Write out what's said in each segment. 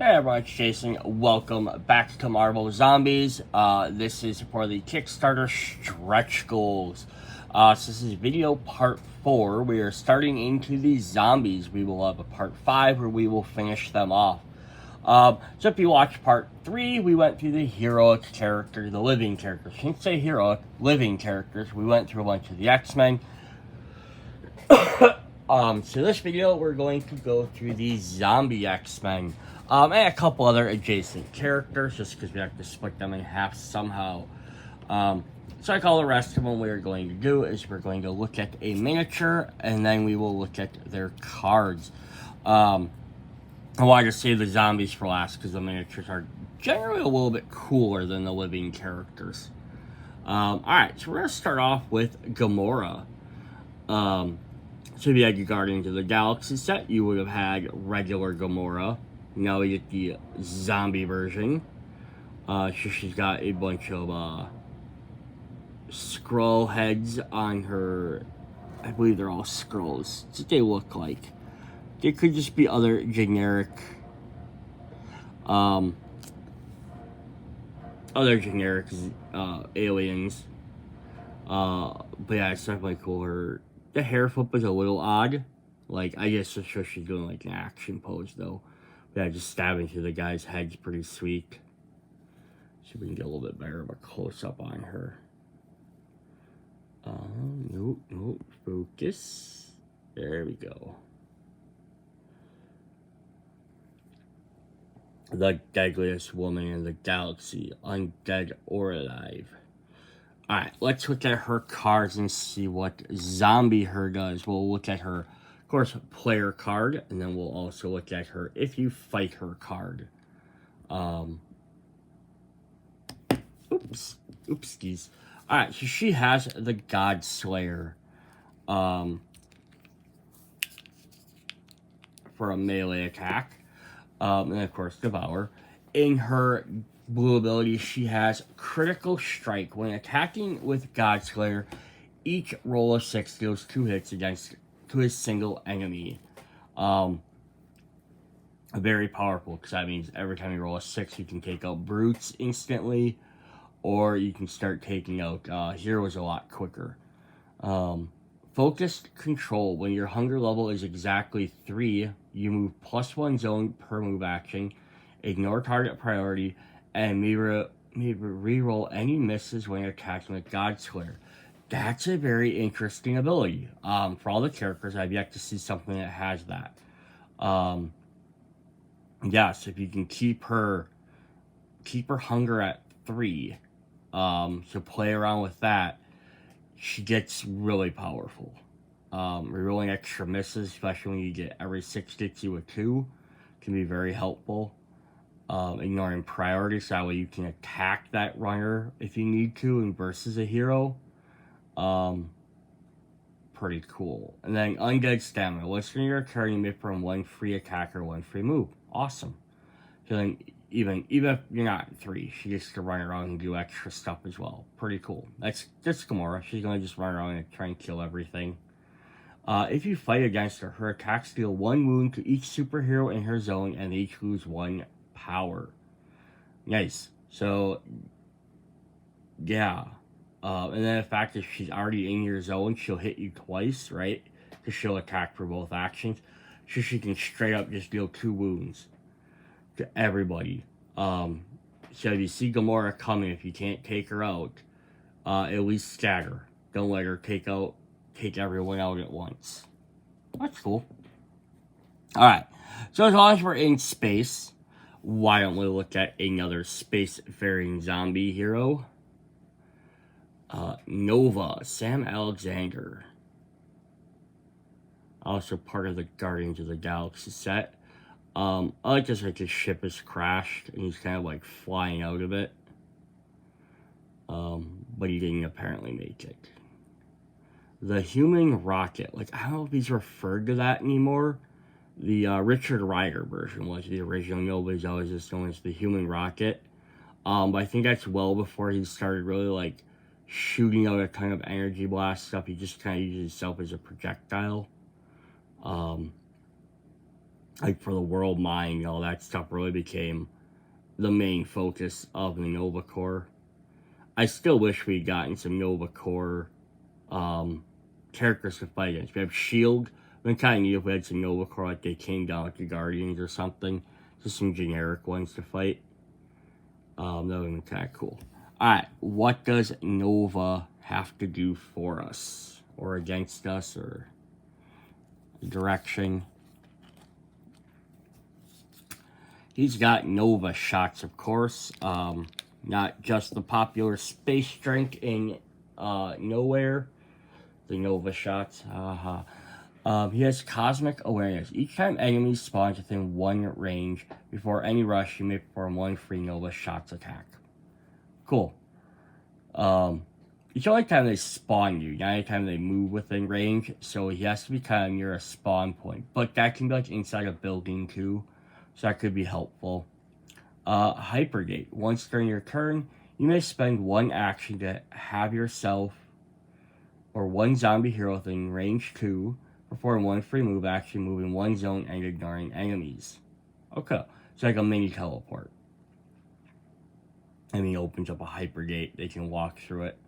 Hey everyone, it's Jason. Welcome back to Marvel Zombies. This is for the Kickstarter Stretch Goals. So this is video part 4. We are starting into the zombies. We will have a part 5 where we will finish them off. So if you watched part 3, we went through the heroic characters, the living characters. I shouldn't say heroic, living characters. We went through a bunch of the X-Men. So this video, we're going to go through the zombie X-Men. And a couple other adjacent characters, just because we have to split them in half somehow. So like all the rest of them, we're going to do is we're going to look at a miniature, and then we will look at their cards. I wanted to save the zombies for last, because the miniatures are generally a little bit cooler than the living characters. Alright, so we're going to start off with Gamora. So if you had your Guardians of the Galaxy set, you would have had regular Gamora. Now we get the zombie version. She's got a bunch of Skrull heads on her. I believe they're all Skrulls. That's what they look like. They could just be other generic aliens. But yeah, it's definitely cool. The hair flip is a little odd. Like, I guess it's sure she's doing like an action pose though. Yeah, just stabbing through the guy's head's pretty sweet. See if we can get a little bit better of a close-up on her. Nope, focus. There we go. The deadliest woman in the galaxy, undead or alive. Alright, let's look at her cards and see what zombie her does. We'll look at her, of course, player card, and then we'll also look at her if you fight her card. Oopsies. Alright, so she has the God Slayer. For a melee attack. And of course, Devour. In her blue ability, she has Critical Strike. When attacking with God Slayer, each roll of 6 deals 2 hits to a single enemy. Very powerful, because that means every time you roll a 6, you can take out brutes instantly, or you can start taking out heroes a lot quicker. Focused Control. When your hunger level is exactly 3, you move +1 zone per move action, ignore target priority, and may reroll any misses when attacking with God Slayer. That's a very interesting ability. For all the characters, I've yet to see something that has that. Yes, if you can keep her hunger at 3, so play around with that, she gets really powerful. Rerolling extra misses, especially when you get every 6 gets you a 2, can be very helpful. Ignoring priority, so that way you can attack that runner if you need to and versus a hero. Pretty cool. And then Undead Stamina. Once you're carrying, you may perform 1 free attack or 1 free move. Awesome. So then even if you're not 3, she gets to run around and do extra stuff as well. Pretty cool. That's Gamora. She's gonna just run around and try and kill everything. If you fight against her, her attacks deal 1 wound to each superhero in her zone, and they each lose 1 power. Nice. So, yeah. And then the fact that she's already in your zone, she'll hit you twice, right? Because she'll attack for both actions. So she can straight up just deal 2 wounds to everybody. So if you see Gamora coming, if you can't take her out, at least scatter. Don't let her take everyone out at once. That's cool. Alright. So as long as we're in space, why don't we look at another space-faring zombie hero? Nova, Sam Alexander. Also part of the Guardians of the Galaxy set. I like this, like his ship has crashed, and he's kind of like flying out of it. But he didn't apparently make it. The Human Rocket. Like, I don't know if he's referred to that anymore. The Richard Rider version was the original. Nobody's always just known as the Human Rocket. But I think that's well before he started really like shooting out a ton of energy blast stuff. He just kind of uses himself as a projectile. like for the world mine, you know, that stuff really became the main focus of the Nova Corps. I still wish we'd gotten some Nova Corps characters to fight against. We have Shield. Been kind of neat if we had some Nova Corps like they came down like the Guardians or something. Just some generic ones to fight. That would have been kind of cool. Alright, what does Nova have to do for us? Or against us? Or direction? He's got Nova shots, of course. Not just the popular space drink in Nowhere. The Nova shots. He has Cosmic Awareness. Each time enemies spawn within one range, before any rush, you may perform one free Nova shots attack. Cool. Each only time they spawn you, not anytime they move within range, so he has to be kind of near a spawn point. But that can be like inside a building too, so that could be helpful. Hypergate. Once during your turn, you may spend one action to have yourself or one zombie hero within range 2 perform one free move action, move in one zone and ignoring enemies. Okay, it's like a mini teleport. And he opens up a hypergate. They can walk through it.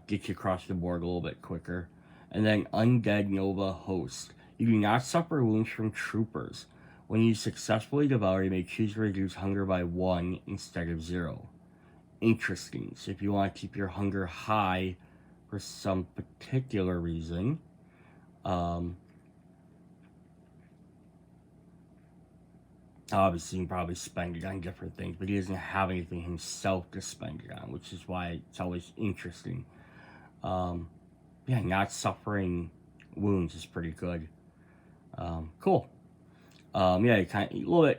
Get you across the board a little bit quicker. And then Undead Nova Host. You do not suffer wounds from troopers. When you successfully devour, you may choose to reduce hunger by 1 instead of 0. Interesting. So if you want to keep your hunger high for some particular reason, obviously you can probably spend it on different things, but he doesn't have anything himself to spend it on, which is why it's always interesting. Not suffering wounds is pretty good. Cool. You kind of a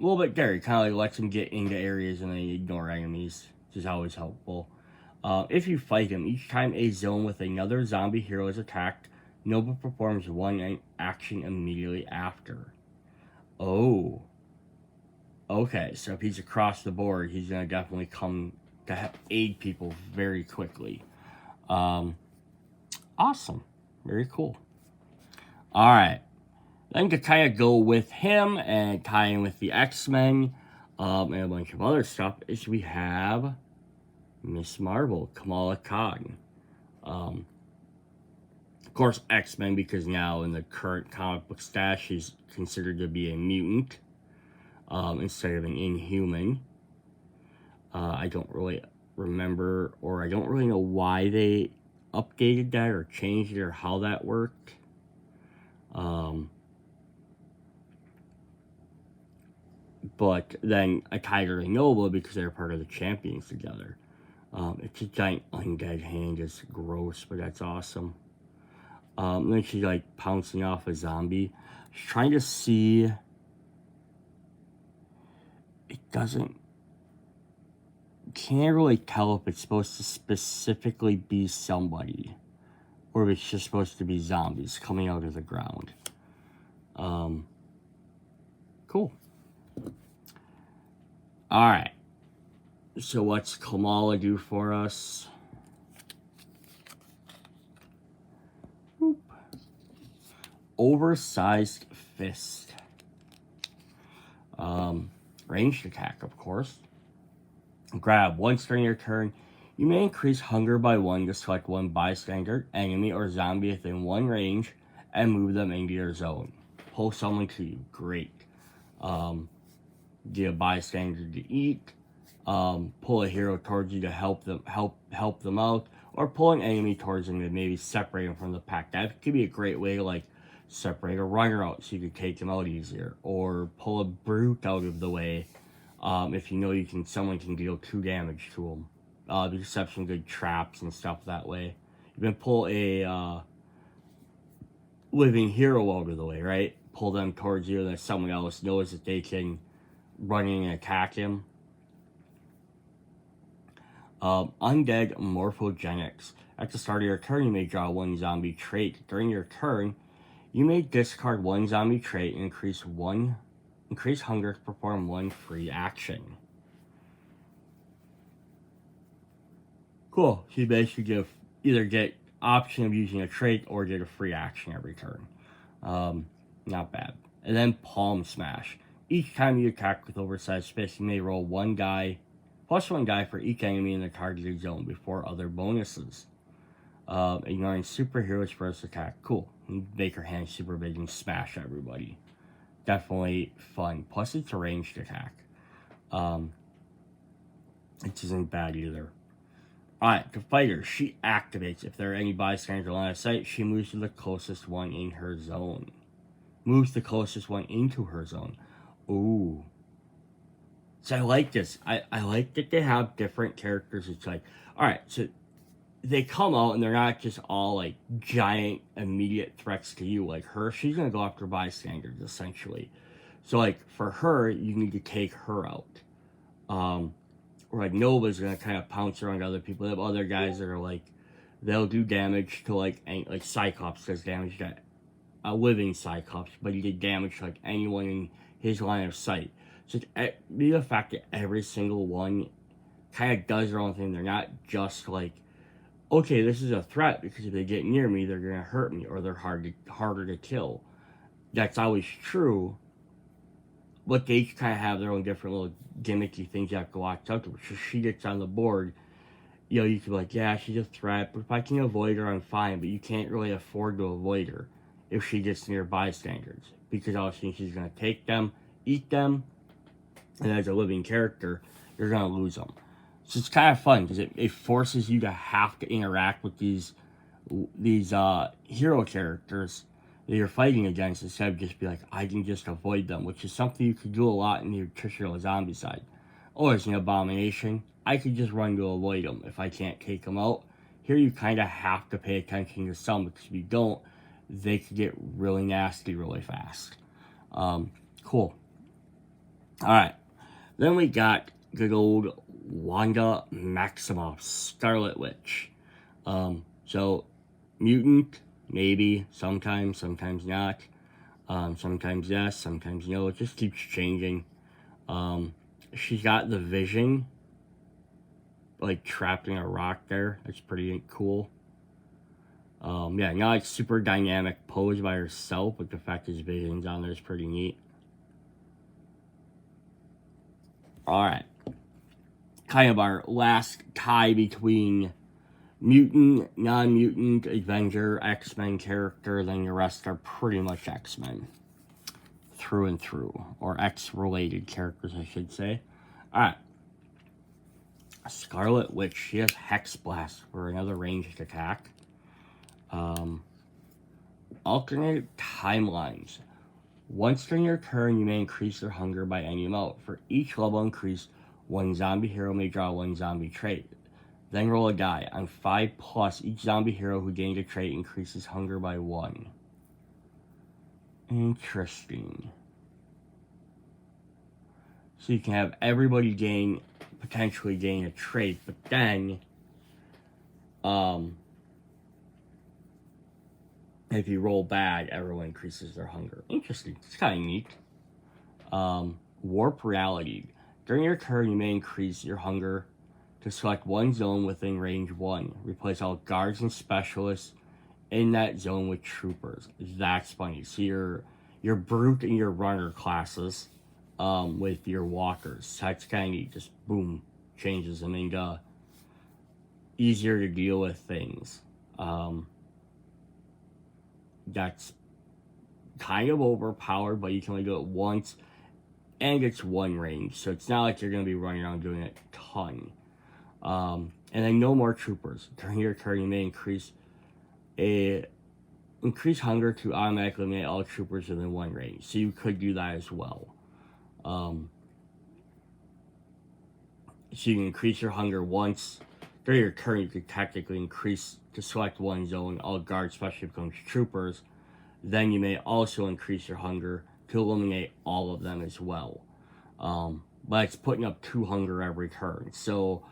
little bit scary. Kind of like lets him get into areas and then ignore enemies, which is always helpful. If you fight him, each time a zone with another zombie hero is attacked, Nova performs one action immediately after. Oh. Okay, so if he's across the board, he's going to definitely come to aid people very quickly. Awesome. Very cool. Alright. Then to kind of go with him and tie in with the X-Men and a bunch of other stuff is we have Miss Marvel, Kamala Khan. Of course, X-Men, because now in the current comic book stash, she's considered to be a mutant instead of an Inhuman. I don't really remember, or I don't really know why they updated that or changed it or how that worked. But then I tied her to Nova because they're part of the Champions together. It's a giant undead hand. It's gross, but that's awesome. Then she's like pouncing off a zombie. She's trying to see. It doesn't. Can't really tell if it's supposed to specifically be somebody, or if it's just supposed to be zombies coming out of the ground. Cool. Alright. So what's Kamala do for us? Boop. Oversized fist. Ranged attack, of course. Grab. Once during your turn, you may increase hunger by 1 to select one bystander, enemy, or zombie within one range and move them into your zone. Pull someone to you. Great. Get a bystander to eat. Pull a hero towards you to help them out, or pull an enemy towards them to maybe separate them from the pack. That could be a great way to like separate a runner out so you can take them out easier, or pull a brute out of the way. If you know someone can deal 2 damage to them. You can set some good traps and stuff that way. You can pull a living hero out of the way, right? Pull them towards you, and then someone else knows that they can run in and attack him. Undead Morphogenics. At the start of your turn, you may draw 1 zombie trait. During your turn, you may discard 1 zombie trait and increase hunger to perform 1 free action. Cool. So you basically either get option of using a trait or get a free action every turn. Not bad. And then Palm Smash. Each time you attack with oversized fists, you may roll one die, plus one die for each enemy in the targeted zone before other bonuses. Ignoring superheroes' first attack. Cool. You make your hand super big and smash everybody. Definitely fun. Plus it's a ranged attack. It isn't bad either. Alright, the fighter, she activates. If there are any bystanders line of sight, she moves to the closest one in her zone. Moves the closest one into her zone. Ooh. So I like this. I like that they have different characters. It's like, alright, so they come out and they're not just all like giant immediate threats to you. Like her, she's gonna go after bystanders essentially. So like for her, you need to take her out. Or like Nova's gonna kind of pounce around other people. They have other guys that are like, they'll do damage to like Cyclops does damage to a living Cyclops, but he did damage to like anyone in his line of sight. So the fact that every single one kind of does their own thing. They're not just like, okay, this is a threat because if they get near me, they're gonna hurt me or they're harder to kill. That's always true. But they each kind of have their own different little gimmicky things you have to watch out to. So she gets on the board, you know, you can be like, yeah, she's a threat, but if I can avoid her, I'm fine. But you can't really afford to avoid her if she gets near bystanders. Because obviously she's going to take them, eat them, and as a living character, you're going to lose them. So it's kind of fun because it forces you to have to interact with these hero characters that you're fighting against instead of just be like, I can just avoid them, which is something you could do a lot in the traditional zombie side. Oh, it's an abomination. I could just run to avoid them if I can't take them out. Here you kind of have to pay attention to some because if you don't, they could get really nasty really fast. Cool. Alright. Then we got good old Wanda Maximoff, Scarlet Witch. So, mutant, maybe, sometimes not. Sometimes yes, sometimes no. It just keeps changing. She's got the Vision, like, trapped in a rock there. That's pretty cool. Yeah, not like super dynamic pose by herself, but the fact his Vision's on there is pretty neat. Alright. Kind of our last tie between mutant, non-mutant, Avenger, X-Men character, then the rest are pretty much X-Men. Through and through. Or X-related characters, I should say. Alright. Scarlet Witch, she has Hex Blast for another ranged attack. Alternate timelines. Once during your turn, you may increase their hunger by any amount. For each level increase, one zombie hero may draw one zombie trait. Then roll a die. On 5+, each zombie hero who gained a trait increases hunger by 1. Interesting. So you can have everybody potentially gain a trait, but then, if you roll bad, everyone increases their hunger. Interesting. It's kind of neat. Warp Reality. During your turn, you may increase your hunger to select one zone within range 1. Replace all guards and specialists in that zone with troopers. That's funny. So your brute and your runner classes with your walkers. That's kind of neat. Just boom, changes them into easier to deal with things. That's kind of overpowered, but you can only do it once, and it's one range, so it's not like you're going to be running around doing it a ton. And then no more troopers. During your turn, you may increase hunger to automatically eliminate all troopers within one range, so you could do that as well. So you can increase your hunger once. During your turn, you could technically increase to select one zone, all guards specially becomes troopers. Then you may also increase your hunger to eliminate all of them as well. But it's putting up 2 hunger every turn, so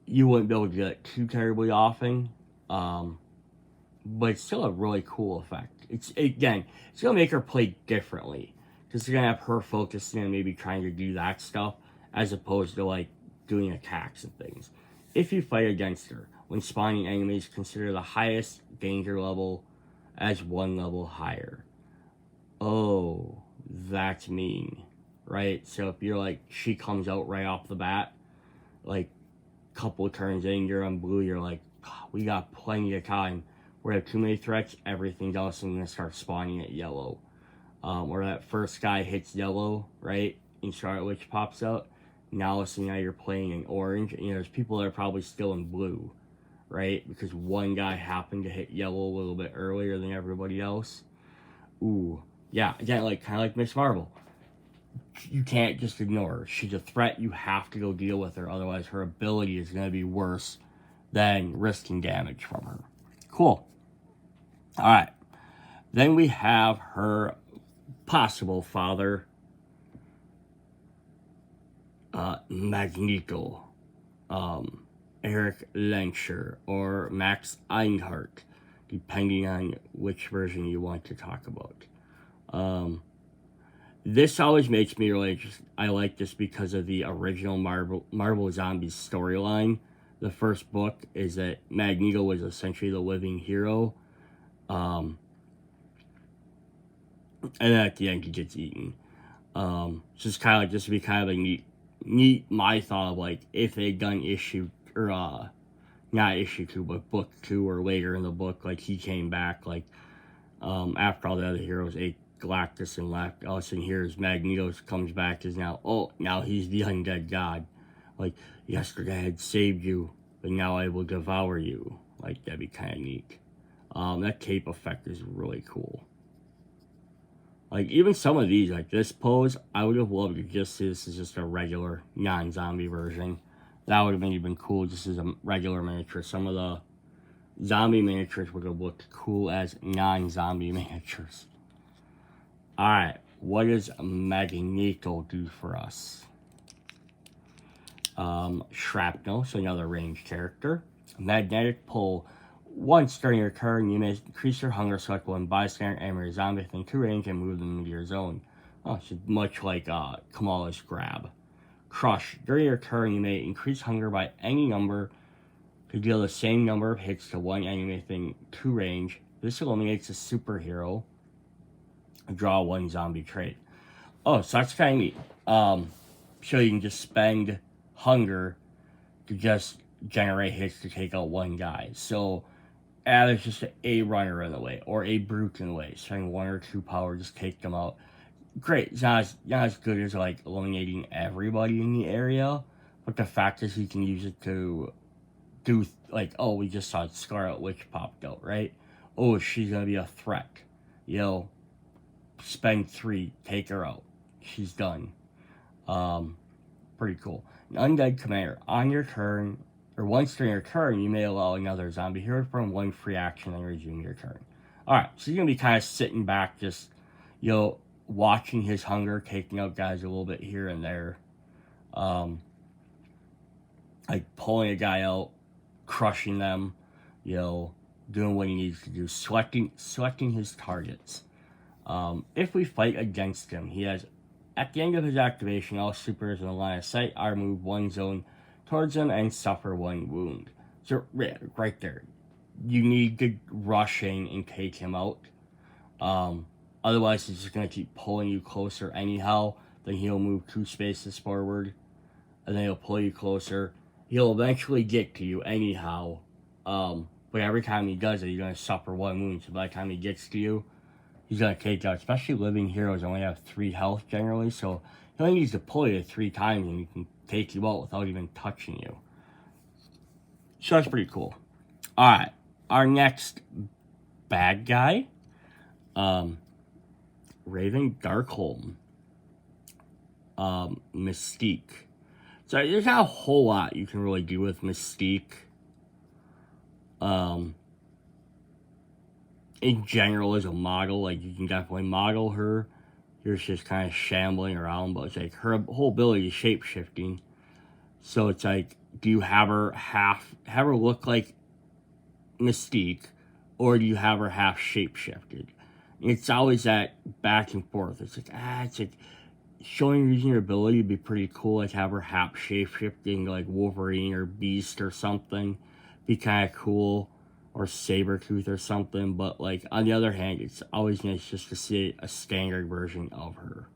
you wouldn't be able to get it too terribly often. But it's still a really cool effect. It's going to make her play differently, because you're going to have her focusing on maybe trying to do that stuff, as opposed to, like, doing attacks and things. If you fight against her, when spawning enemies, consider the highest danger level as 1 level higher. Oh, that's mean, right? So if you're like, she comes out right off the bat, like, couple turns in, you're on blue, you're like, oh, we got plenty of time. We have too many threats, everything else is going to start spawning at yellow. Or that first guy hits yellow, right? And Scarlet Witch pops out. Now, so now you're playing in orange. And, there's people that are probably still in blue, right? Because one guy happened to hit yellow a little bit earlier than everybody else. Ooh. Yeah, again, like kind of like Miss Marvel. You can't just ignore her. She's a threat. You have to go deal with her. Otherwise, her ability is going to be worse than risking damage from her. Cool. All right. Then we have her possible father, Magneto, Eric Lencher, or Max Einhart, depending on which version you want to talk about. This always makes me really interested. I like this because of the original Marvel Zombies storyline. The first book is that Magneto was essentially the living hero. And then at the end he gets eaten. Just kind of like, this would be kind of a neat my thought of like, if they'd done issue, or not issue 2, but book 2 or later in the book, like he came back, like, after all the other heroes ate Galactus and left, all of a sudden here's Magneto comes back as now he's the undead god. Like, yesterday I had saved you, but now I will devour you. Like, that'd be kind of neat. That cape effect is really cool. Like, even some of these, like this pose, I would have loved to just see this as just a regular non-zombie version. That would have been even cool just as a regular miniature. Some of the zombie miniatures would have looked cool as non-zombie miniatures. Alright, what does Magneto do for us? Shrapnel, so another ranged character. Magnetic pull. Once during your turn, you may increase your hunger, select one bystander, enemy, or zombie within 2 range, and move them into your zone. Oh, so much like Kamala's grab. Crush. During your turn, you may increase hunger by any number to deal the same number of hits to one enemy within 2 range. This eliminates a superhero. Draw 1 zombie trait. Oh, so that's kind of neat. So you can just spend hunger to just generate hits to take out one guy. So, there's just a runner in the way, or a brute in the way. Spending 1 or 2 power, just take them out. Great. It's not as good as, like, eliminating everybody in the area. But the fact is you can use it to do, like, oh, we just saw Scarlet Witch popped out, right? Oh, she's going to be a threat. Spend 3, take her out. She's done. Pretty cool. An undead commander. On your turn, or once during your turn, you may allow another zombie hero to perform 1 free action and resume your turn. Alright, so you're going to be kind of sitting back, just, watching his hunger, taking out guys a little bit here and there. Like pulling a guy out, crushing them, doing what he needs to do, selecting his targets. If we fight against him, he has, at the end of his activation, all supers in the line of sight are moved 1 zone towards him and suffer 1 wound. So, right there. You need to rush in and take him out. Otherwise, he's just going to keep pulling you closer anyhow. Then he'll move 2 spaces forward. And then he'll pull you closer. He'll eventually get to you anyhow. But every time he does it, you're going to suffer 1 wound. So by the time he gets to you, he's going to take out, especially living heroes only have 3 health generally, so he only needs to pull you 3 times and he can take you out without even touching you. So that's pretty cool. Alright, our next bad guy, Raven Darkholm, Mystique. So there's not a whole lot you can really do with Mystique. In general, as a model, like, you can definitely model her. Here's just kind of shambling around, but it's like her whole ability is shape-shifting. So it's like, do you have her look like Mystique, or do you have her half shape-shifted? And it's always that back and forth. It's like, showing using your ability would be pretty cool, like have her half shape-shifting like Wolverine or Beast or something. be kind of cool, or Sabretooth or something, but like on the other hand, it's always nice just to see a standard version of her.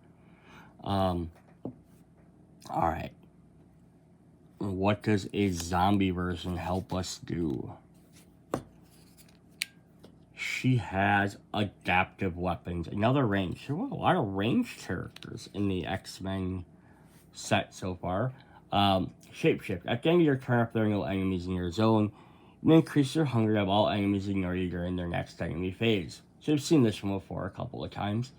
Alright. What does a zombie version help us do? She has adaptive weapons, another range. There were a lot of ranged characters in the X-Men set so far. Shapeshift. At the end of your turn, if there are no enemies in your zone, you increase your hunger to have all enemies ignore you during their next enemy phase. So I've seen this one before a couple of times.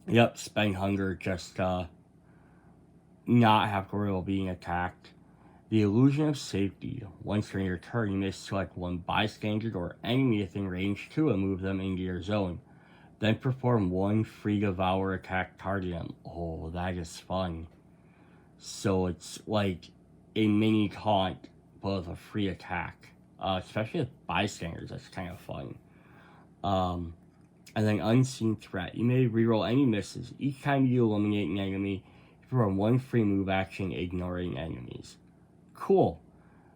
Yep, spend hunger just not have to worry about being attacked. The illusion of safety. Once during your turn, you may select one bystander or enemy within range 2 and move them into your zone. Then perform one free devour attack targeting them. Oh, that is fun. So it's like a mini taunt, but with a free attack. Especially with bystanders, that's kind of fun. And then unseen threat. You may reroll any misses. Each time you eliminate an enemy, you perform one free move action ignoring enemies. Cool.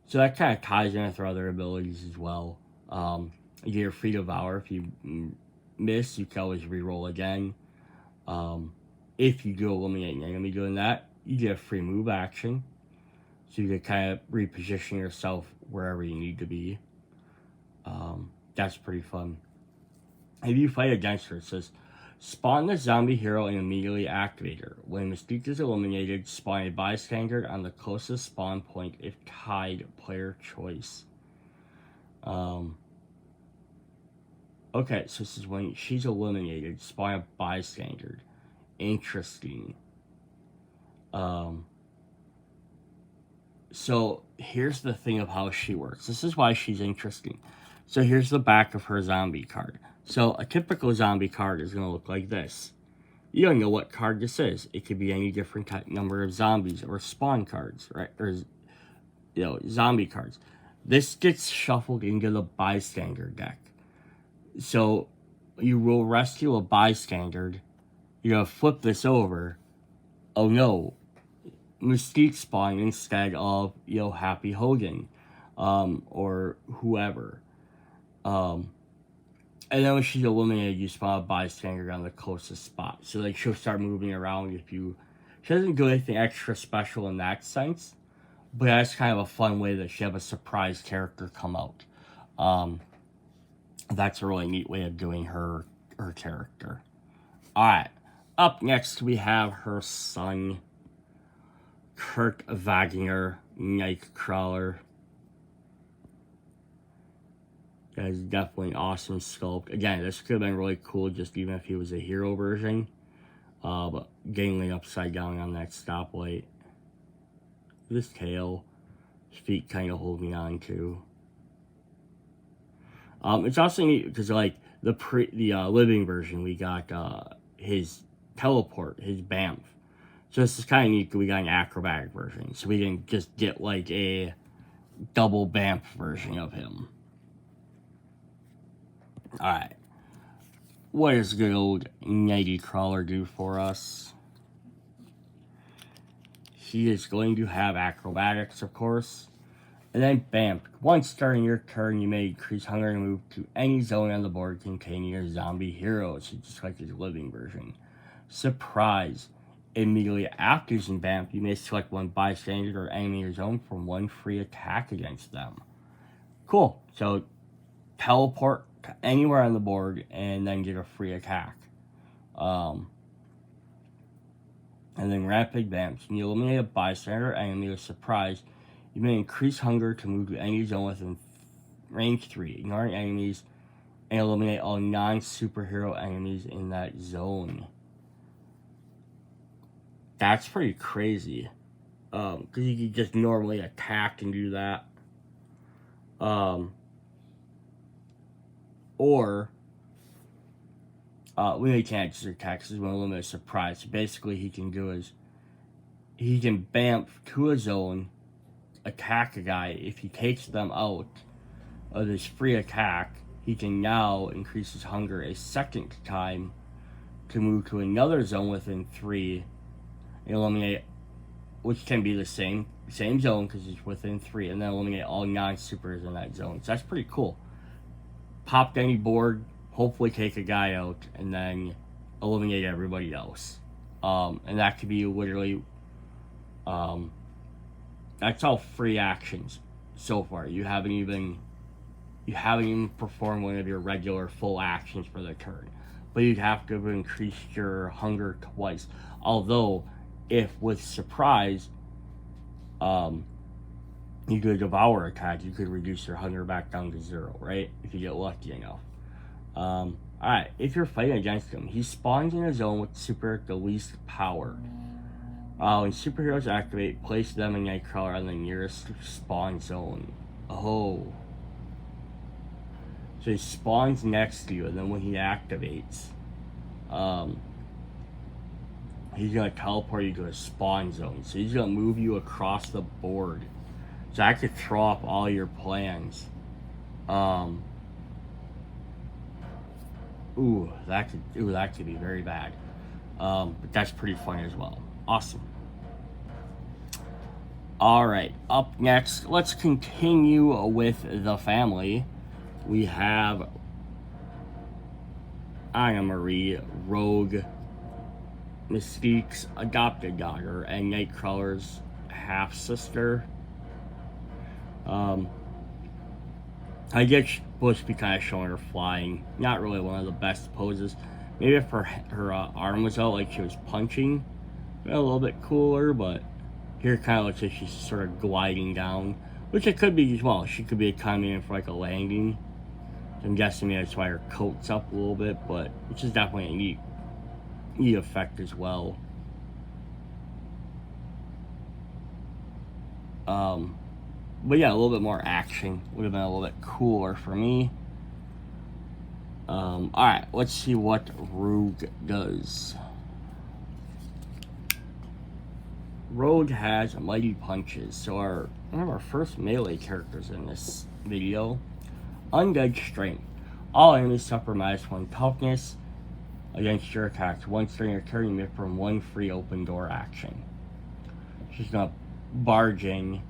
So that kind of ties in with her other abilities as well. You get a free devour. If you miss, you can always reroll again. If you do eliminate an enemy doing that, you get a free move action. So you can kind of reposition yourself wherever you need to be. That's pretty fun. If you fight against her, it says, spawn the zombie hero and immediately activate her. When Mystique is eliminated, spawn a bystander on the closest spawn point if tied player choice. Okay, so this is when she's eliminated, spawn a bystander. Interesting. So here's the thing of how she works. This is why she's interesting. So here's the back of her zombie card. So a typical zombie card is going to look like this. You don't know what card this is. It could be any different number of zombies or spawn cards, right? Or, zombie cards. This gets shuffled into the bystander deck. So you will rescue a bystander. You're going to flip this over. Oh no. Mystique spawn instead of, Happy Hogan. Or whoever. And then when she's eliminated, you spawn a bystander on the closest spot. So, like, she'll start moving around if you... She doesn't do anything extra special in that sense. But that's kind of a fun way that she have a surprise character come out. That's a really neat way of doing her character. Alright. Up next, we have her son, Kurt Wagner, Nightcrawler. That is definitely an awesome sculpt. Again, this could have been really cool just even if he was a hero version. But dangling upside down on that stoplight. This tail. His feet kind of holding on to. It's also neat because, like, the living version, we got his teleport, his BAMF. So this is kind of neat because we got an acrobatic version. So we didn't just get, like, a double BAMF version of him. Alright. What does good old Nightcrawler do for us? He is going to have acrobatics, of course. And then, bam. Once during your turn, you may increase hunger and move to any zone on the board containing your zombie heroes, just like his living version. Surprise. Immediately after using BAMF, you may select one bystander or enemy in your zone for one free attack against them. Cool. So, teleport to anywhere on the board and then get a free attack. And then rapid BAMF. When you eliminate a bystander or enemy with surprise, you may increase hunger to move to any zone within range 3, ignoring enemies, and eliminate all non-superhero enemies in that zone. That's pretty crazy. Because you can just normally attack and do that. Or, when he can't just attack, this is when eliminate a surprise. So basically, he can do is, he can BAMF to a zone, attack a guy. If he takes them out of his free attack, he can now increase his hunger a second time to move to another zone within 3 and eliminate which can be the same zone because it's within 3, and then eliminate all non-supers in that zone. So that's pretty cool. Pop any board, hopefully take a guy out, and then eliminate everybody else. And that could be literally, that's all free actions so far. You haven't even performed one of your regular full actions for the turn, but you'd have to increase your hunger twice. Although, if with surprise, you could devour attack, you could reduce your hunger back down to 0, right? If you get lucky enough. Alright, if you're fighting against him, he spawns in a zone with super at the least power. When superheroes activate, place them in Nightcrawler on the nearest spawn zone. Oh. So he spawns next to you, and then when he activates, he's going to teleport you to a spawn zone. So he's going to move you across the board. So that could throw off all your plans. That could be very bad. But that's pretty fun as well. Awesome. Alright, up next, let's continue with the family. We have Anna Marie, Rogue, Mystique's adopted daughter, and Nightcrawler's half-sister. I guess she's supposed to be kind of showing her flying. Not really one of the best poses. Maybe if her arm was out like she was punching, a little bit cooler, but here it kind of looks like she's sort of gliding down, which it could be as well. She could be coming in for like a landing. I'm guessing maybe that's why her coat's up a little bit, but which is definitely a neat effect as well. But yeah, a little bit more action would have been a little bit cooler for me. Alright, let's see what Rogue does. Rogue has mighty punches. So one of our first melee characters in this video. Undead Strength. All enemies suffer -1 toughness against your attacks. Once during your turn, you may perform 1 free open door action. She's gonna barge in.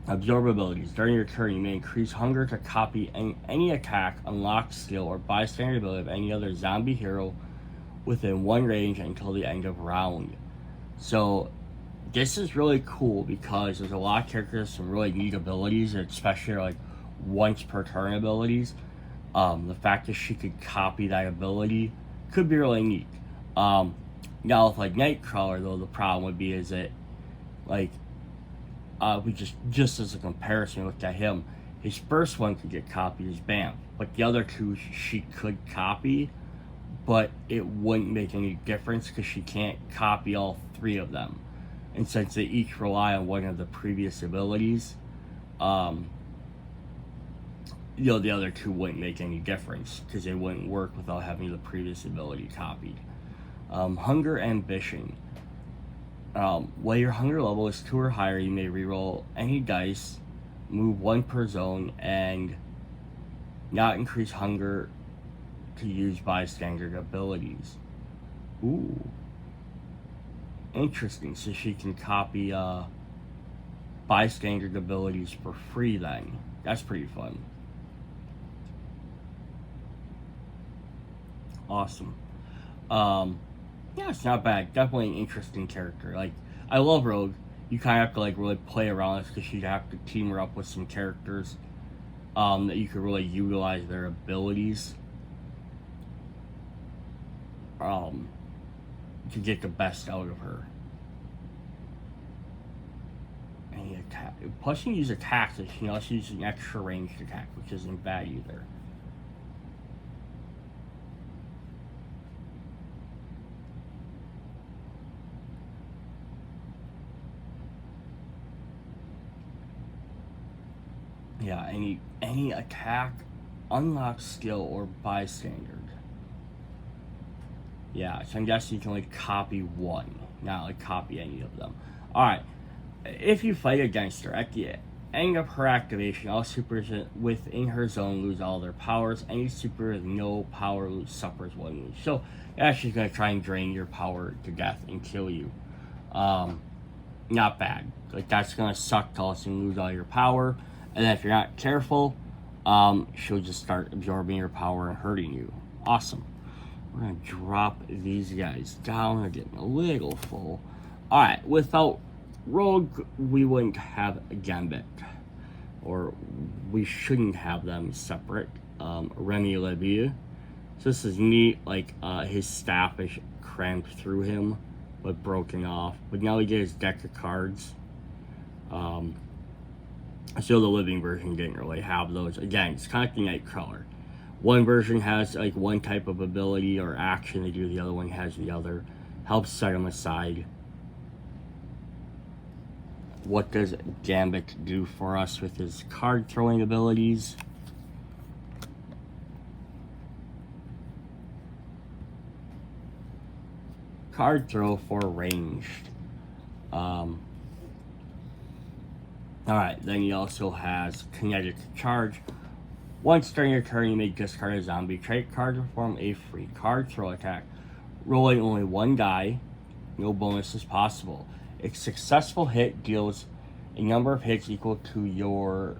Absorb abilities. During your turn, you may increase hunger to copy any attack, unlock skill, or bystander ability of any other zombie hero within 1 range until the end of round. So this is really cool because there's a lot of characters, some really neat abilities, especially like once per turn abilities. The fact that she could copy that ability could be really neat. Now with like Nightcrawler though, the problem would be is that like we just as a comparison, looked at him. His first one could get copied as BAM, but the other 2 she could copy, but it wouldn't make any difference because she can't copy all 3 of them. And since they each rely on one of the previous abilities, the other 2 wouldn't make any difference because they wouldn't work without having the previous ability copied. Hunger Ambition. While your hunger level is 2 or higher, you may reroll any dice, move 1 per zone, and not increase hunger to use bystander abilities. Ooh. Interesting. So she can copy bystander abilities for free then. That's pretty fun. Awesome. Yeah, it's not bad. Definitely an interesting character. Like, I love Rogue. You kind of have to like really play around with because you'd have to team her up with some characters that you could really utilize their abilities to get the best out of her. Any attack. Plus, you can use attacks. She can also use an extra ranged attack, which isn't bad either. Yeah, any attack, unlock skill, or bystander. Yeah, so I'm guessing you can like copy 1, not like copy any of them. Alright, if you fight against her, at the end of her activation, all supers within her zone lose all their powers. Any super with no power suffers 1 wound. So, yeah, she's going to try and drain your power to death and kill you. Not bad. Like, that's gonna suck to also lose all your power, and then if you're not careful, she'll just start absorbing your power and hurting you. Awesome. We're gonna drop these guys down. They're getting a little full. Alright, without Rogue, we wouldn't have a Gambit. Or we shouldn't have them separate. Remy Levy. So this is neat, like his staff is crammed through him, but broken off. But now we get his deck of cards. So the living version didn't really have those. Again, it's kind of like the Nightcrawler. One version has like one type of ability or action to do, the other one has the other. Helps set them aside. What does Gambit do for us with his card throwing abilities? Card throw for ranged. Alright, then he also has kinetic charge. Once during your turn, you may discard a zombie trait card to perform a free card throw attack. Rolling only one die, no bonuses possible. A successful hit deals a number of hits equal to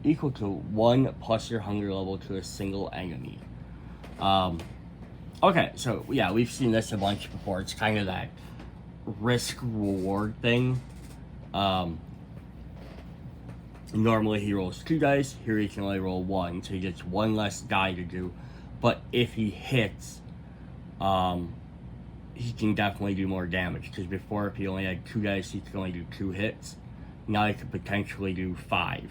1 plus your hunger level to a single enemy. Okay, so yeah, we've seen this a bunch before. It's kind of that risk reward thing. Normally he rolls 2 dice, here he can only roll 1, so he gets 1 less die to do. But if he hits, he can definitely do more damage, because before, if he only had 2 dice, he could only do 2 hits. Now he could potentially do 5,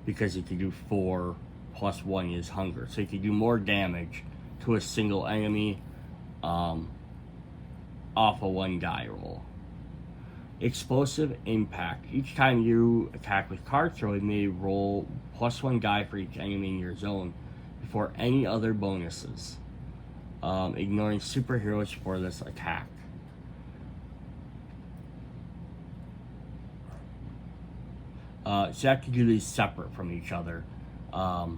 because he could do 4 plus 1 is hunger. So he could do more damage to a single enemy off a 1 die roll. Explosive impact. Each time you attack with card throw, you may roll plus 1 die for each enemy in your zone before any other bonuses. Ignoring superheroes for this attack. So you have to do these separate from each other. But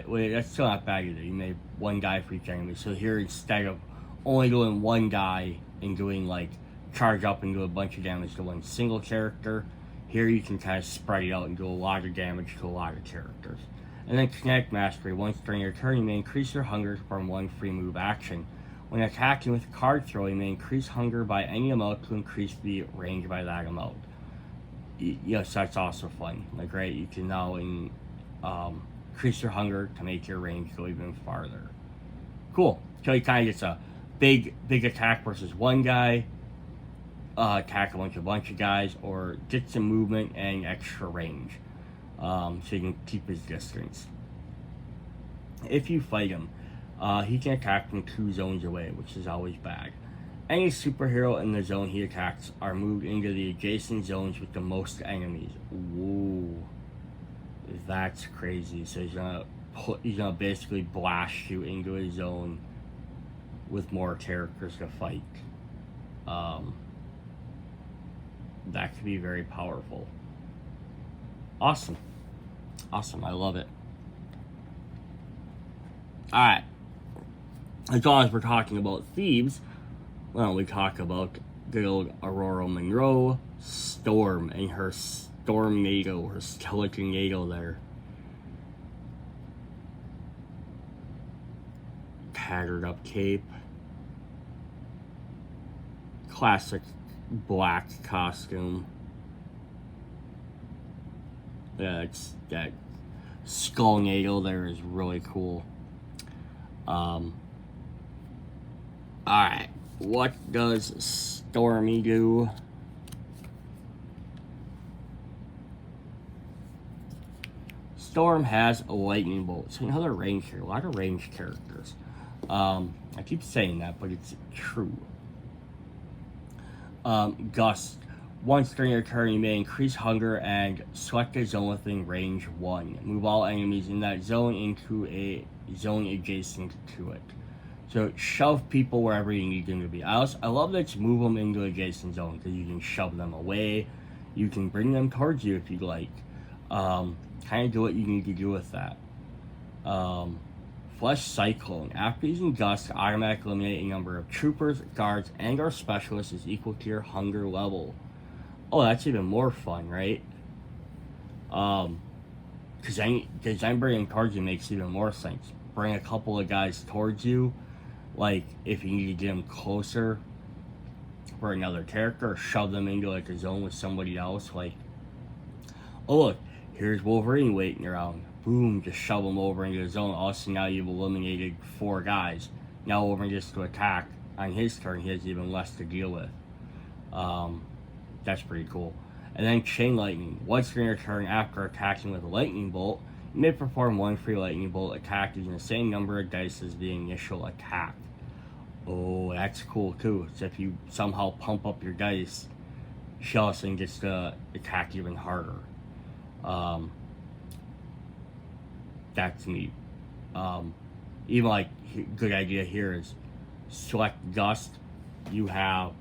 that's still not bad either. You made 1 die for each enemy. So here, instead of only doing 1 die and doing like charge up and do a bunch of damage to 1 single character, here you can kind of spread it out and do a lot of damage to a lot of characters. And then Kinetic Mastery. Once during your turn, you may increase your hunger from 1 free move action. When attacking with card throw, you may increase hunger by any amount to increase the range by that amount. Yes, that's also fun. Like, right, you can now increase your hunger to make your range go even farther. Cool. So he kind of gets a big attack versus 1 guy, attack a bunch of guys, or get some movement and extra range. So you can keep his distance. If you fight him, he can attack from 2 zones away, which is always bad. Any superhero in the zone he attacks are moved into the adjacent zones with the most enemies. Whoa, that's crazy. So he's gonna basically blast you into a zone with more characters to fight. That could be very powerful. Awesome. Awesome, I love it. Alright. As long as we're talking about thieves, why don't we talk about good old Aurora Monroe, Storm, and her Stormnado, her Skeletonado there. Tattered up cape. Classic black costume. Yeah, it's that Skullnado there is really cool. Alright, what does Stormy do? Storm has a lightning bolt. So another range here, a lot of range characters. I keep saying that, but it's true. Gust. Once during your turn, you may increase hunger and select a zone within range 1. Move all enemies in that zone into a zone adjacent to it. So shove people wherever you need them to be. I love that you move them into adjacent zones, because you can shove them away. You can bring them towards you if you like. Kind of do what you need to do with that. Flesh Cyclone. After using Gust, automatically eliminate a number of troopers, guards, and or specialists is equal to your hunger level. Oh, that's even more fun, right? Because then bringing towards you makes even more sense. Bring a couple of guys towards you, like if you need to get them closer for another character, or shove them into like a zone with somebody else. Like, oh look, here's Wolverine waiting around. Boom, just shove them over into the zone. Also, now you've eliminated 4 guys. Now Wolverine gets to attack on his turn. He has even less to deal with. That's pretty cool. And then Chain Lightning. Once during your turn after attacking with a lightning bolt, you may perform 1 free lightning bolt attack using the same number of dice as the initial attack. Oh, that's cool too. So if you somehow pump up your dice, Shellison gets to attack even harder. That's neat. Even like, good idea here is select Gust. You have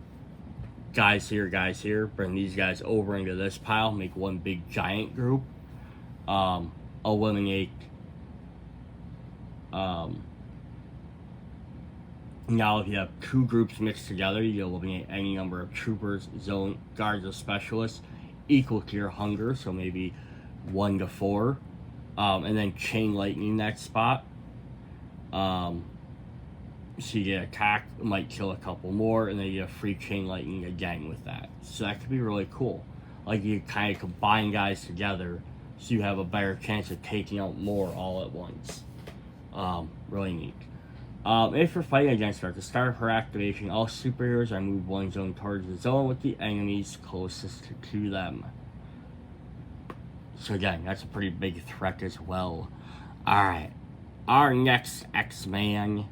guys here, bring these guys over into this pile, make one big giant group, eliminate, now if you have 2 groups mixed together, you eliminate any number of troopers, zone, guards, or specialists equal to your hunger, so maybe 1 to 4, and then Chain Lightning that spot, so you get attacked, it might kill a couple more, and then you get a free Chain Lightning again with that. So that could be really cool. Like, you kind of combine guys together so you have a better chance of taking out more all at once. Really neat. If you're fighting against her, at the start of her activation, all superheroes are moved 1 zone towards the zone with the enemies closest to them. So again, that's a pretty big threat as well. Alright, our next X-Man,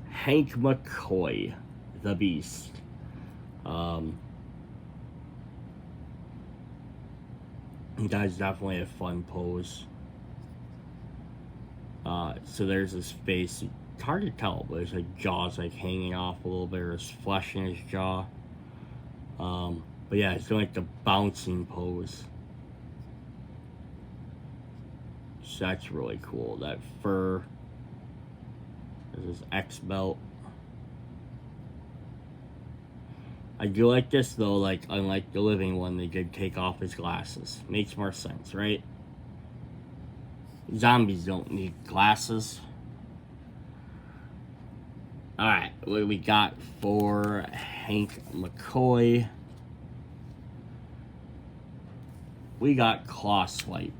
Hank McCoy, the Beast. That's definitely a fun pose. So there's his face. It's hard to tell, but his like jaw's like hanging off a little bit, or his flesh in his jaw. But yeah, it's doing like the bouncing pose. So that's really cool. That fur. There's his X belt. I do like this though, like unlike the living one, they did take off his glasses. Makes more sense, right? Zombies don't need glasses. Alright, what do we got for Hank McCoy? We got Claw Swipe.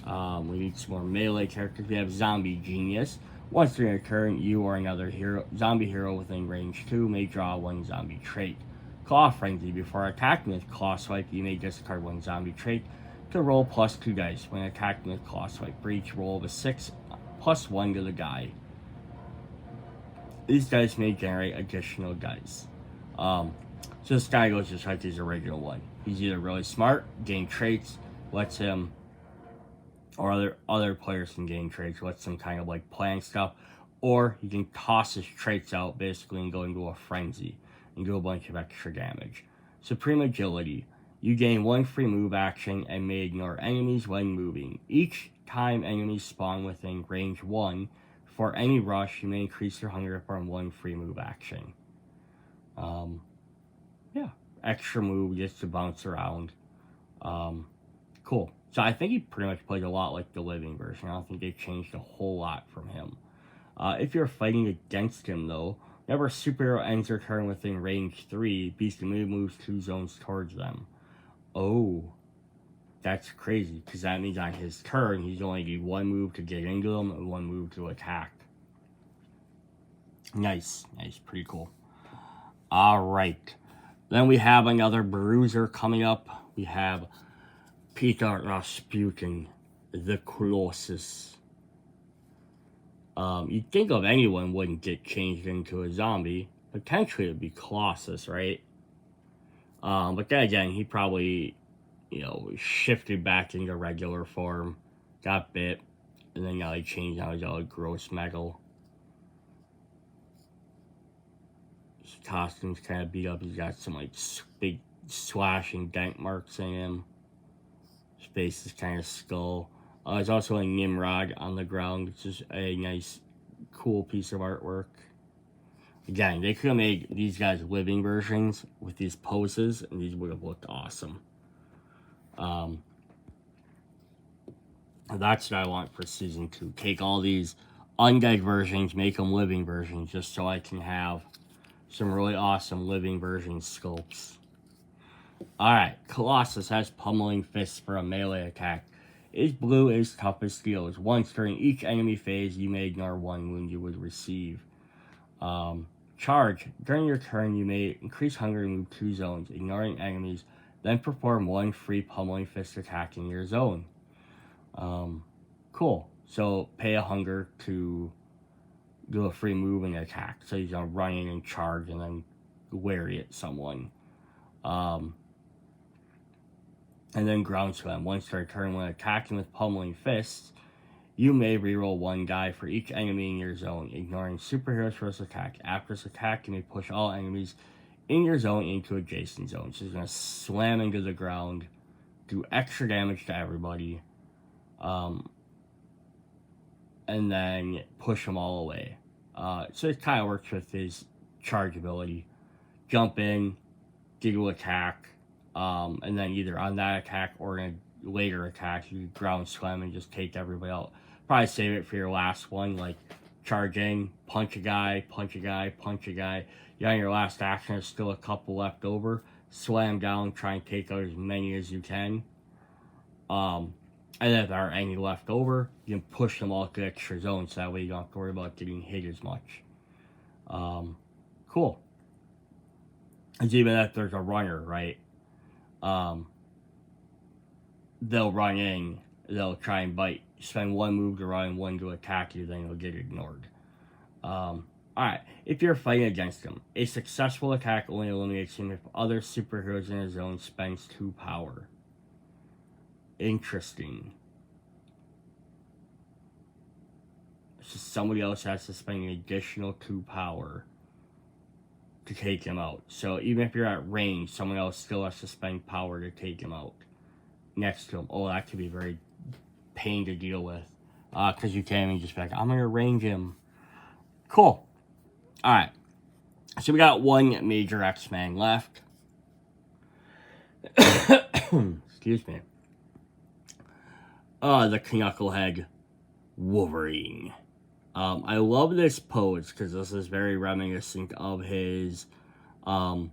We need some more melee characters. We have Zombie Genius. Once during your turn, you or another zombie hero within range 2 may draw 1 zombie trait. Claw Frenzy. Before attacking with Claw Swipe, you may discard 1 zombie trait to roll +2 dice. When attacking with Claw Swipe, for each roll of a 6, +1 to the die. These dice may generate additional dice. So this guy goes just like his original one. He's either really smart, gain traits, lets him, or other players can gain traits, lets them kind of like plan stuff, or he can toss his traits out basically and go into a frenzy and do a bunch of extra damage. Supreme Agility. You gain 1 free move action and may ignore enemies when moving. Each time enemies spawn within range 1, for any rush, you may increase your hunger from 1 free move action. Yeah, extra move just to bounce around. Cool. So I think he pretty much plays a lot like the living version. I don't think they changed a whole lot from him. If you're fighting against him, though, whenever a superhero ends their turn within range 3, Beast immediately moves 2 zones towards them. Oh, that's crazy, because that means on his turn, he's only need 1 move to get into them and 1 move to attack. Nice, pretty cool. Alright, then we have another bruiser coming up. We have Peter Rasputin, the Colossus. You'd think of anyone wouldn't get changed into a zombie. Potentially it'd be Colossus, right? But then again, he probably, shifted back into regular form, got bit, and then now he changed out his all gross metal. His costume's kind of beat up. He's got some like big slashing dent marks in him. His face is kind of skull. There's also a Nimrod on the ground, which is a nice, cool piece of artwork. Again, they could have made these guys living versions with these poses, and these would have looked awesome. That's what I want for season 2. Take all these undead versions, make them living versions, just so I can have some really awesome living version sculpts. Alright, Colossus has Pummeling Fists for a melee attack. Is blue, is tough as steel. Is once during each enemy phase, you may ignore 1 wound you would receive. Charge. During your turn, you may increase hunger and move 2 zones, ignoring enemies, then perform 1 free Pummeling Fist attack in your zone. Cool. So, pay a hunger to do a free move and attack. So he's gonna run in and charge and then lariat someone. And then ground slam. Once per turn, when attacking with Pummeling Fists, you may reroll 1 die for each enemy in your zone, ignoring superhero's first attack. After this attack, you may push all enemies in your zone into adjacent zones. So he's gonna slam into the ground, do extra damage to everybody, and then push them all away. So it kind of works with his charge ability. Jump in, do attack, and then either on that attack or in a later attack, you ground slam and just take everybody out. Probably save it for your last one, like charge in, punch a guy, punch a guy, punch a guy. You're on your last action, there's still a couple left over. Slam down, try and take out as many as you can. And then if there aren't any left over, you can push them all to extra zones, so that way you don't have to worry about getting hit as much. Cool. It's even if there's a runner, right? They'll run in, they'll try and bite, spend 1 move to run and 1 to attack you, then you'll get ignored. Alright, if you're fighting against him, a successful attack only eliminates him if other superheroes in his zone spends 2 power. Interesting. So somebody else has to spend an additional 2 power to take him out. So even if you're at range, someone else still has to spend power to take him out next to him. Oh, that could be very pain to deal with. Because you can't even just be like, I'm going to range him. Cool. Alright. So we got 1 major X-Men left. Excuse me. The Knucklehead Wolverine. I love this pose because this is very reminiscent of his, saying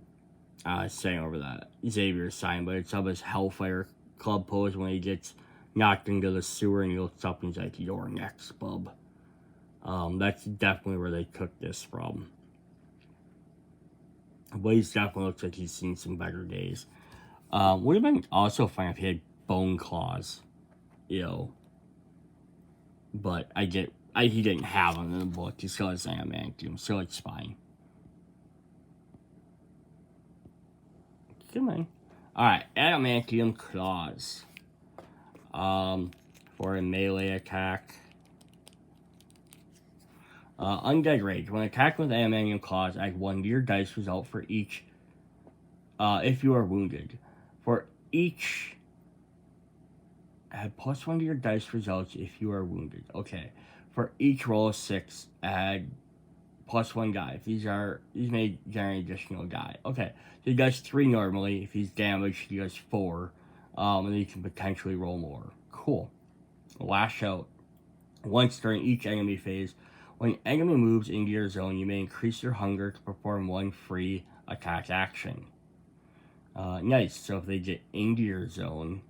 over that Xavier sign, but it's of his Hellfire Club pose when he gets knocked into the sewer and he looks up and he's like, "You're next, bub." That's definitely where they took this from. But he definitely looks like he's seen some better days. Would have been also fun if he had bone claws, you know. But he didn't have them in the book. He still has adamantium, so it's fine. Come on. Alright, adamantium claws. For a melee attack. Undead Rage. When attacking with adamantium claws, add 1 to your dice result for each, if you are wounded. For each, add +1 to your dice results if you are wounded. Okay. For each roll of 6, add +1 die. If these may generate additional die. Okay. So he does 3 normally. If he's damaged, he does 4. And then you can potentially roll more. Cool. Lash Out. Once during each enemy phase, when an enemy moves into your zone, you may increase your hunger to perform 1 free attack action. Nice. So if they get into your zone,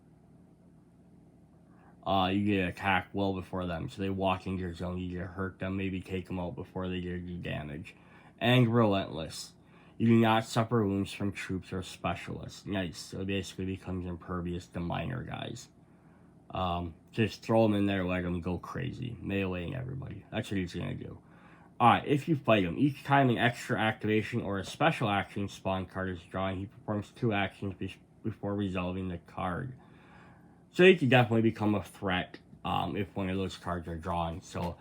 you get to attack well before them. So they walk into your zone, you get to hurt them, maybe take them out before they get to do damage. And Relentless. You do not suffer wounds from troops or specialists. Nice. So it basically becomes impervious to minor guys. Just throw them in there, let them go crazy. Meleeing everybody. That's what he's going to do. Alright, if you fight him, each time an extra activation or a special action spawn card is drawn, he performs 2 actions before resolving the card. So he can definitely become a threat if one of those cards are drawn. So,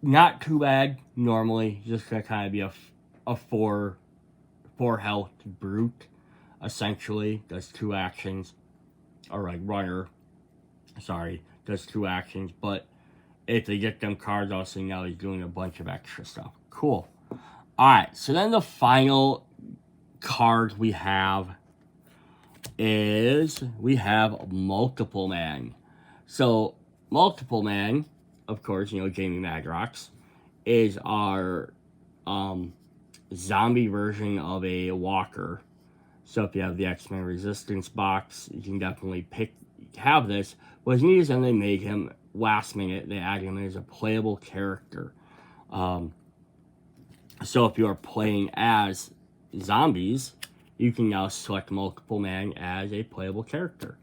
not too bad, normally. Just going to kind of be a 4 health brute, essentially. Does 2 actions. Or like runner. Sorry. does 2 actions, but if they get them cards, also now he's doing a bunch of extra stuff. Cool. Alright, so then the final card we have is Multiple Man. So Multiple Man, of course, you know, Jamie Madrox, is our zombie version of a walker. So if you have the X-Men Resistance box, you can definitely have this. What's neat is then they made him last minute. They added him as a playable character. So if you are playing as zombies, you can now select Multiple Man as a playable character.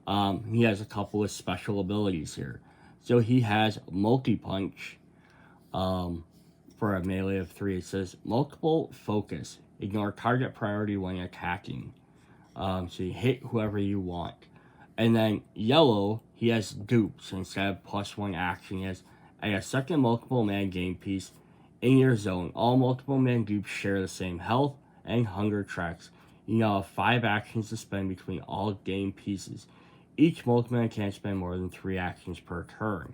He has a couple of special abilities here. So he has Multi-Punch for a melee of 3. It says Multiple Focus. Ignore target priority when attacking. So you hit whoever you want. And then yellow, he has dupes. Instead of +1 action, he has a second Multiple Man game piece in your zone. All Multiple Man dupes share the same health and hunger tracks. You now have 5 actions to spend between all game pieces. Each Multiple Man can't spend more than 3 actions per turn.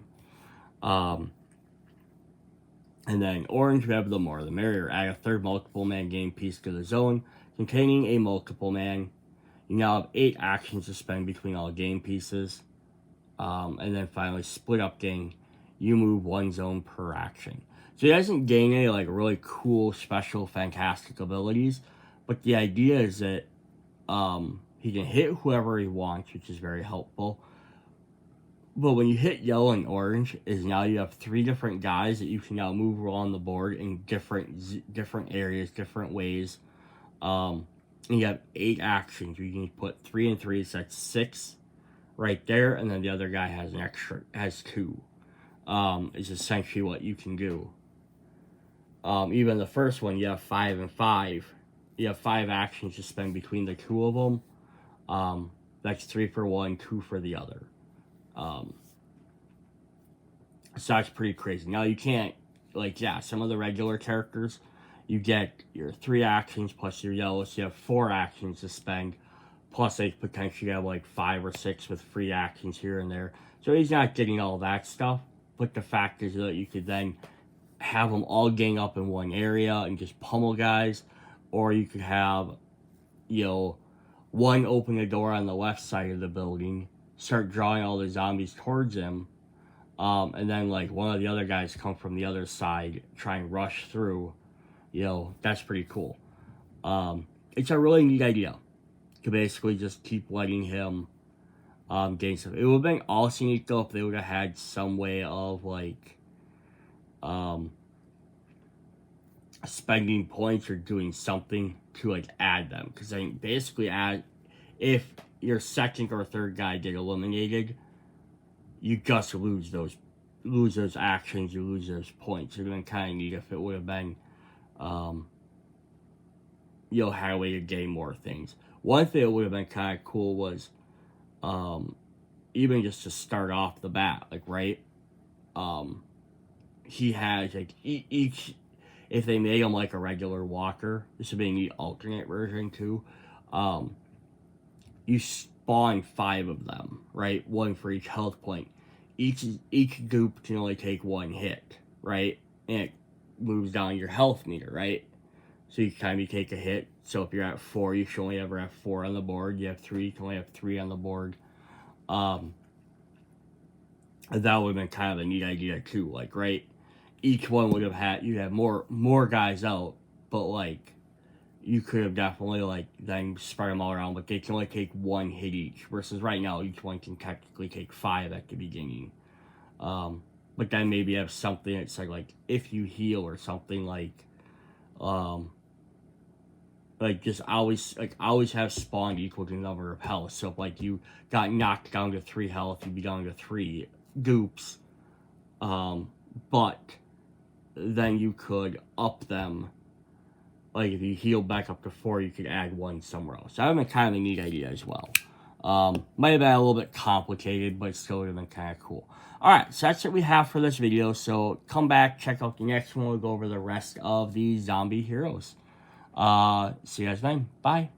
And then orange, we have the more the merrier. Add a third Multiple Man game piece to the zone containing a Multiple Man. You now have 8 actions to spend between all game pieces. And then finally, split up gang. You move 1 zone per action. So he doesn't gain any like really cool, special, fantastic abilities. But the idea is that he can hit whoever he wants, which is very helpful. But when you hit yellow and orange, is now you have 3 different guys that you can now move around the board in different areas, different ways. And you have 8 actions. You can put 3 and 3, so that's 6 right there, and then the other guy has 2. Is essentially what you can do. Even the first one, you have 5 and 5. You have 5 actions to spend between the 2 of them. That's 3 for one, 2 for the other. So that's pretty crazy. Now you can't, like, yeah, some of the regular characters, you get your 3 actions plus your yellow, so you have 4 actions to spend, plus they potentially have like 5 or 6 with free actions here and there. So he's not getting all that stuff, but the fact is that you could then have them all gang up in one area and just pummel guys, or you could have, you know, one open the door on the left side of the building, start drawing all the zombies towards him, and then like one of the other guys come from the other side, try and rush through. You know, that's pretty cool. It's a really neat idea to basically just keep letting him gain stuff. It would have been awesome neat though if they would have had some way of like spending points or doing something to like add them, because I think basically if your second or third guy get eliminated, you just lose those actions, you lose those points. It would have been kind of neat if it would have been you know, had a way to gain more things. One thing that would have been kind of cool was even just to start off the bat, like, right, he has like each, if they made him like a regular walker, this would be a neat alternate version too. You spawn 5 of them, right? 1 for each health point. Each goop can only take 1 hit, right? And it moves down your health meter, right? So each time you take a hit, so if you're at 4, you should only ever have 4 on the board. You have 3, you can only have 3 on the board. That would have been kind of a neat idea too, like, right? Each one would have had, you'd have more guys out, but like, you could have definitely like then spread them all around, but they can only take 1 hit each, versus right now each one can technically take 5 at the beginning. But then maybe have something that's like if you heal or something, like just always have spawned equal to the number of health. So if like you got knocked down to 3 health, you'd be down to 3 goops. But then you could up them. Like, if you heal back up to 4, you could add 1 somewhere else. That would have been kind of a neat idea as well. Might have been a little bit complicated, but still would have been kind of cool. Alright, so that's what we have for this video. So, come back, check out the next one. We'll go over the rest of the zombie heroes. See you guys then. Bye.